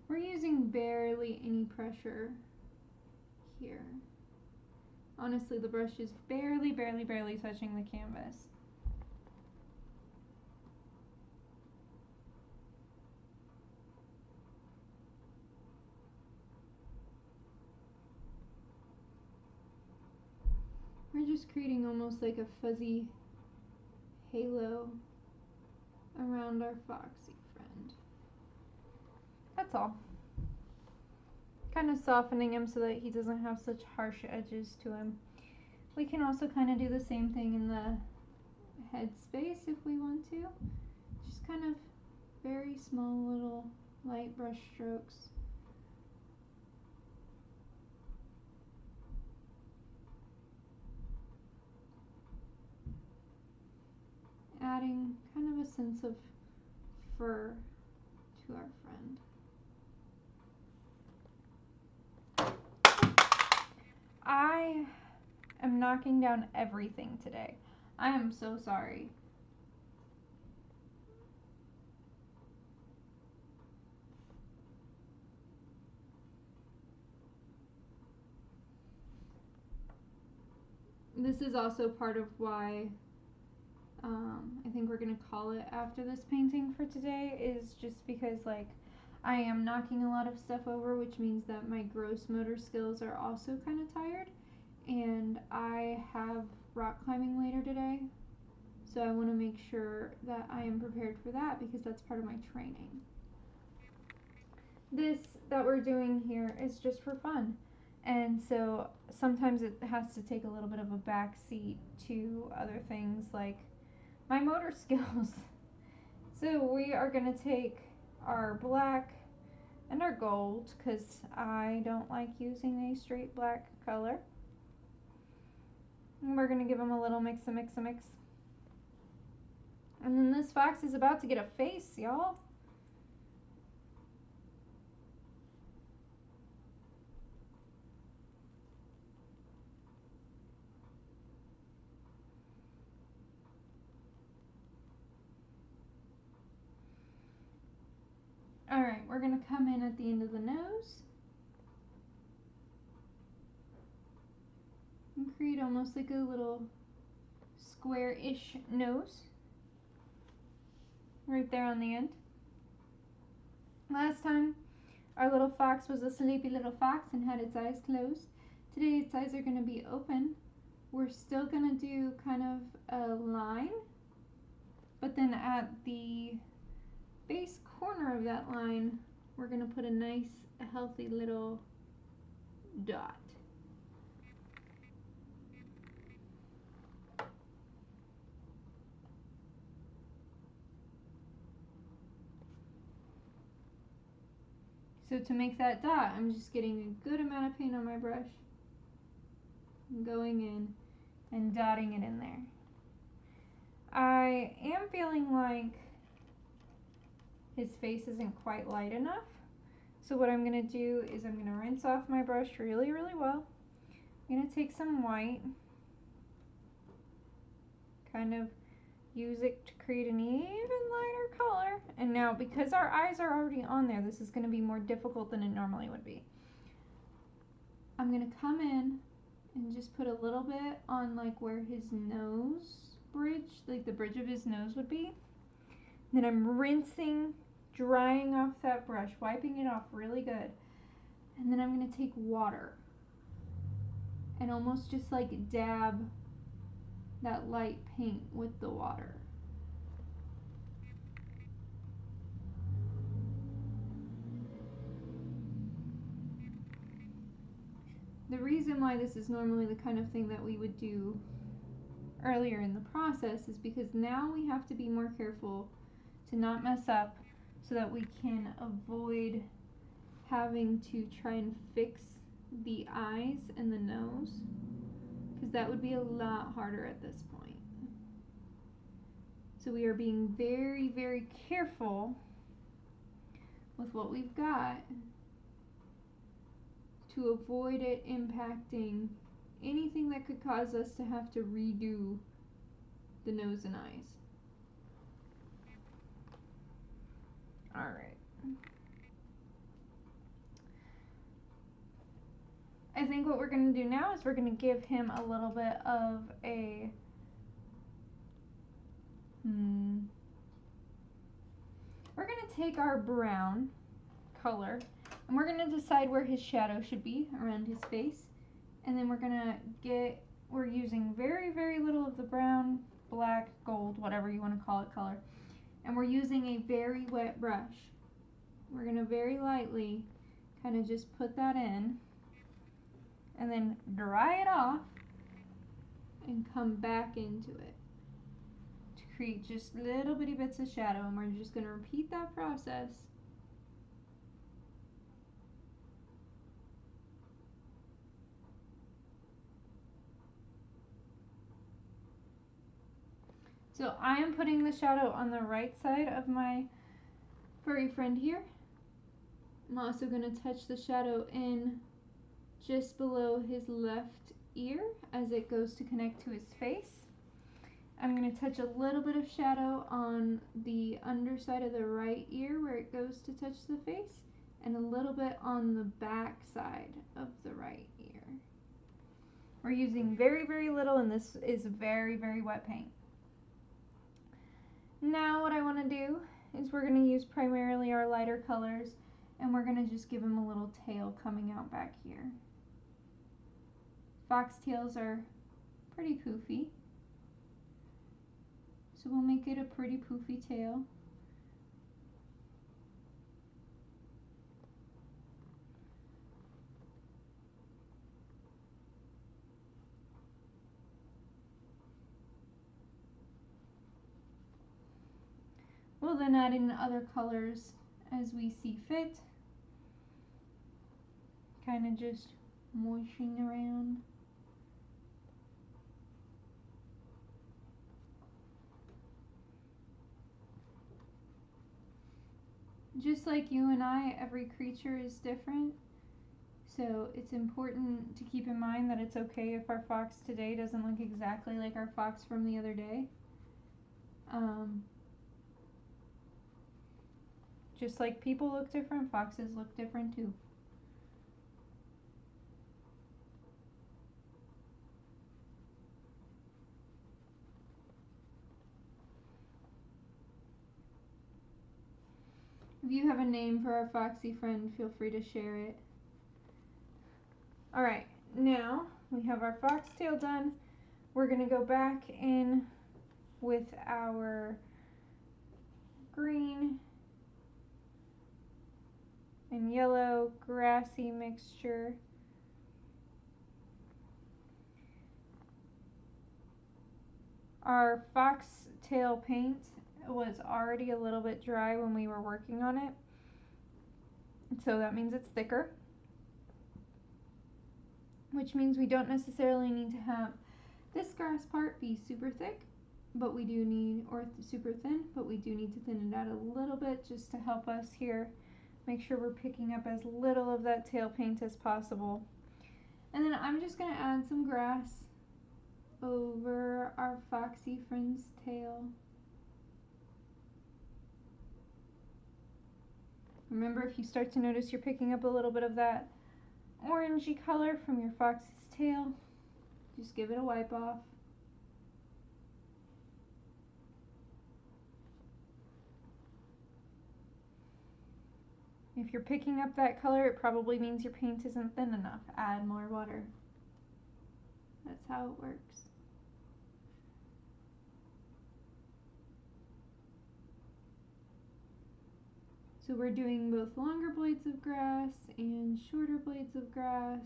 We're using barely any pressure here. Honestly, the brush is barely touching the canvas. We're just creating almost like a fuzzy halo around our foxy friend. That's all. Kind of softening him so that he doesn't have such harsh edges to him. We can also kind of do the same thing in the head space if we want to. Just kind of very small little light brush strokes. Adding kind of a sense of fur to our friend. I am knocking down everything today. I am so sorry. This is also part of why I think we're gonna call it after this painting for today, is just because like I am knocking a lot of stuff over, which means that my gross motor skills are also kind of tired, and I have rock climbing later today, so I want to make sure that I am prepared for that because that's part of my training. This that we're doing here is just for fun, and so sometimes it has to take a little bit of a back seat to other things like my motor skills. So we are going to take our black and our gold, because I don't like using a straight black color, and we're going to give them a little mix. And then this fox is about to get a face, y'all. Alright, we're going to come in at the end of the nose and create almost like a little square-ish nose right there on the end. Last time our little fox was a sleepy little fox and had its eyes closed. Today its eyes are going to be open. We're still going to do kind of a line, but then at the base corner of that line, we're going to put a nice, healthy little dot. So to make that dot, I'm just getting a good amount of paint on my brush, going in and dotting it in there. I am feeling like his face isn't quite light enough. So what I'm going to do is I'm going to rinse off my brush really, really well. I'm going to take some white, kind of use it to create an even lighter color. And now, because our eyes are already on there, this is going to be more difficult than it normally would be. I'm going to come in and just put a little bit on like where his nose bridge, like the bridge of his nose would be. Then I'm rinsing, drying off that brush, wiping it off really good. And then I'm going to take water and almost just like dab that light paint with the water. The reason why this is normally the kind of thing that we would do earlier in the process is because now we have to be more careful to not mess up so that we can avoid having to try and fix the eyes and the nose, because that would be a lot harder at this point. So we are being very, very careful with what we've got to avoid it impacting anything that could cause us to have to redo the nose and eyes. Alright. I think what we're going to do now is we're going to give him a little bit of a we're going to take our brown color and we're going to decide where his shadow should be around his face. And then we're using very, very little of the brown, black, gold, whatever you want to call it, color. And we're using a very wet brush. We're going to very lightly kind of just put that in and then dry it off and come back into it to create just little bitty bits of shadow. And we're just going to repeat that process . So I am putting the shadow on the right side of my furry friend here. I'm also going to touch the shadow in just below his left ear as it goes to connect to his face. I'm going to touch a little bit of shadow on the underside of the right ear where it goes to touch the face, and a little bit on the back side of the right ear. We're using very, very little, and this is very, very wet paint. Now what I want to do is we're going to use primarily our lighter colors, and we're going to just give him a little tail coming out back here. Foxtails are pretty poofy, so we'll make it a pretty poofy tail. We'll then add in other colors as we see fit. Kind of just moishing around. Just like you and I, every creature is different. So it's important to keep in mind that it's okay if our fox today doesn't look exactly like our fox from the other day. Just like people look different, foxes look different too. If you have a name for our foxy friend, feel free to share it. Alright, now we have our foxtail done. We're going to go back in with our green and yellow grassy mixture. Our foxtail paint was already a little bit dry when we were working on it, so that means it's thicker, which means we don't necessarily need to have this grass part be super thick, but we do need, or super thin, but we do need to thin it out a little bit just to help us here make sure we're picking up as little of that tail paint as possible. And then I'm just going to add some grass over our foxy friend's tail. Remember, if you start to notice you're picking up a little bit of that orangey color from your fox's tail, just give it a wipe off. If you're picking up that color, it probably means your paint isn't thin enough. Add more water. That's how it works. So we're doing both longer blades of grass and shorter blades of grass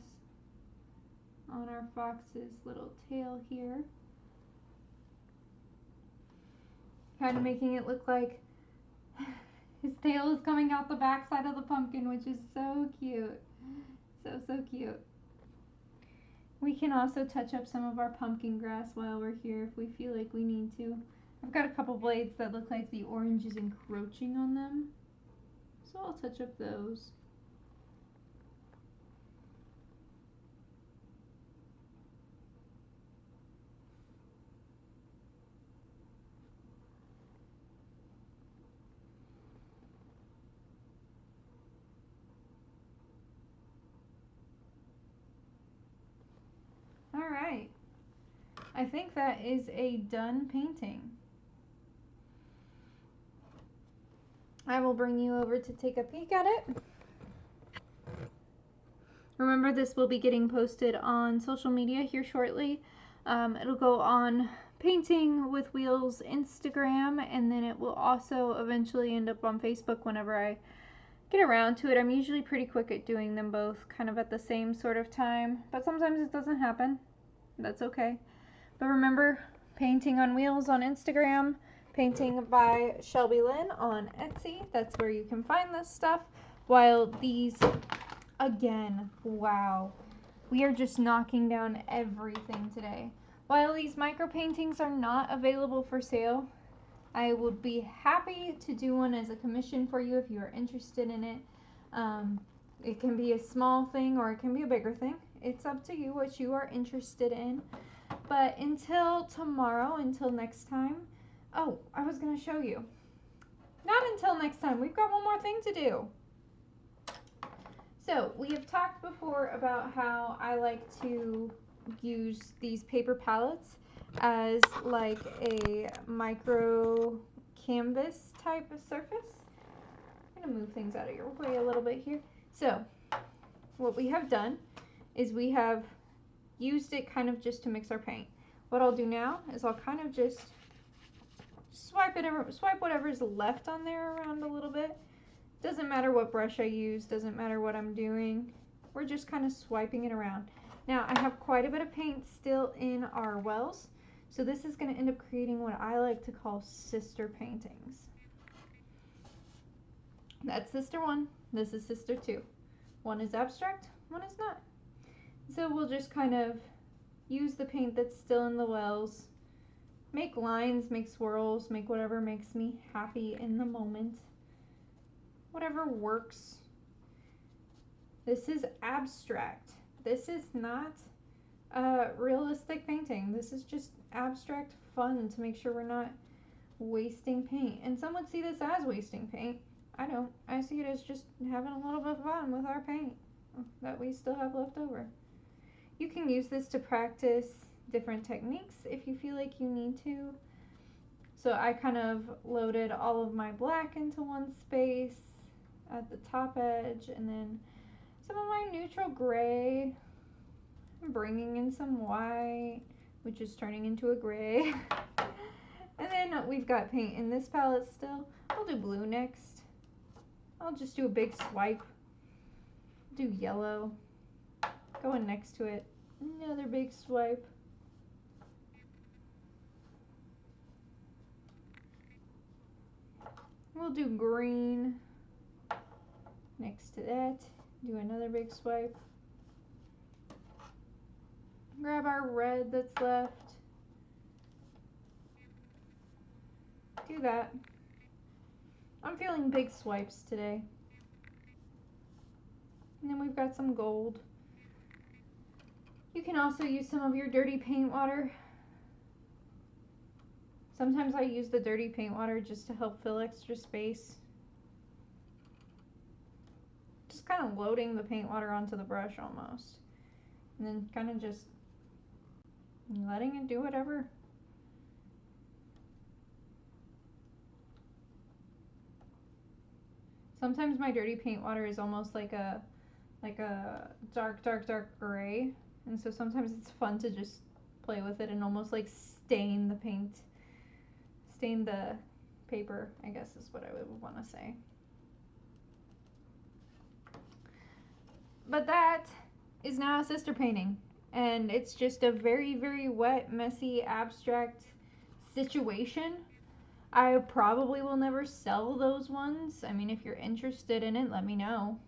on our fox's little tail here. Kind of making it look like his tail is coming out the backside of the pumpkin, which is so cute. So cute. We can also touch up some of our pumpkin grass while we're here if we feel like we need to. I've got a couple blades that look like the orange is encroaching on them, so I'll touch up those. Alright, I think that is a done painting. I will bring you over to take a peek at it. Remember, this will be getting posted on social media here shortly. It'll go on Painting with Wheels Instagram, and then it will also eventually end up on Facebook whenever I get around to it. I'm usually pretty quick at doing them both kind of at the same sort of time, but sometimes it doesn't happen. That's okay. But remember, Painting on Wheels on Instagram, Painting by Shelby Lynn on Etsy. That's where you can find this stuff. While these, again, wow, we are just knocking down everything today. While these micro paintings are not available for sale, I would be happy to do one as a commission for you if you are interested in it. It can be a small thing or it can be a bigger thing. It's up to you what you are interested in. But until tomorrow, until next time, oh, I was going to show you. Not until next time. We've got one more thing to do. So, we have talked before about how I like to use these paper palettes as like a micro canvas type of surface. I'm going to move things out of your way a little bit here. So, what we have done is we have used it kind of just to mix our paint. What I'll do now is I'll kind of just swipe whatever's left on there around a little bit. Doesn't matter what brush I use, doesn't matter what I'm doing. We're just kind of swiping it around. Now I have quite a bit of paint still in our wells, so this is going to end up creating what I like to call sister paintings. That's sister 1, this is sister 2. One is abstract, one is not. So we'll just kind of use the paint that's still in the wells, make lines, make swirls, make whatever makes me happy in the moment. Whatever works. This is abstract. This is not a realistic painting. This is just abstract fun to make sure we're not wasting paint. And some would see this as wasting paint. I don't. I see it as just having a little bit of fun with our paint that we still have left over. You can use this to practice different techniques if you feel like you need to. So I kind of loaded all of my black into one space at the top edge, and then some of my neutral gray. I'm bringing in some white, which is turning into a gray. And then we've got paint in this palette still. I'll do blue next. I'll just do a big swipe Do yellow. Going next to it. Another big swipe. We'll do green. Next to that, do another big swipe. Grab our red that's left. Do that. I'm feeling big swipes today. And then we've got some gold. You can also use some of your dirty paint water. Sometimes I use the dirty paint water just to help fill extra space. Just kind of loading the paint water onto the brush almost. And then kind of just letting it do whatever. Sometimes my dirty paint water is almost like a dark gray, and so sometimes it's fun to just play with it and almost like stain the paper, I guess is what I would want to say. But that is now a sister painting, and it's just a very, very wet, messy, abstract situation. I probably will never sell those ones. I mean, if you're interested in it, let me know.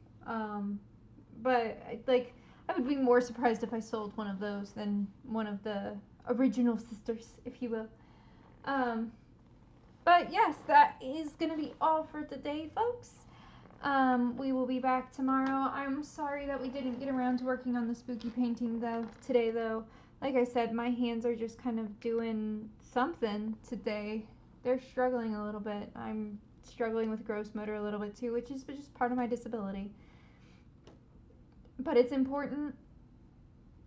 But like, I would be more surprised if I sold one of those than one of the original sisters, if you will. But yes, that is gonna be all for today, folks. We will be back tomorrow. I'm sorry that we didn't get around to working on the spooky painting today though. Like I said, my hands are just kind of doing something today. They're struggling a little bit. I'm struggling with gross motor a little bit too, which is just part of my disability. But it's important,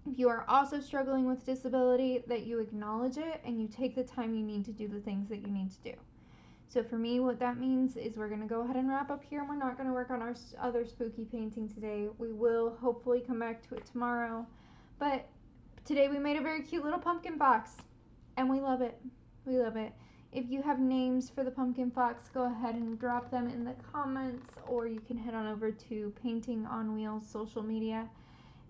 if you are also struggling with disability, that you acknowledge it and you take the time you need to do the things that you need to do. So for me, what that means is we're going to go ahead and wrap up here, and we're not going to work on our other spooky painting today. We will hopefully come back to it tomorrow. But today we made a very cute little pumpkin box, and we love it. We love it. If you have names for the pumpkin fox, go ahead and drop them in the comments, or you can head on over to Painting on Wheels social media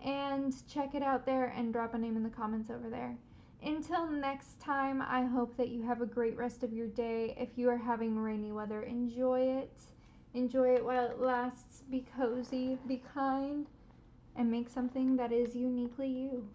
and check it out there and drop a name in the comments over there. Until next time, I hope that you have a great rest of your day. If you are having rainy weather, enjoy it. Enjoy it while it lasts. Be cozy, be kind, and make something that is uniquely you.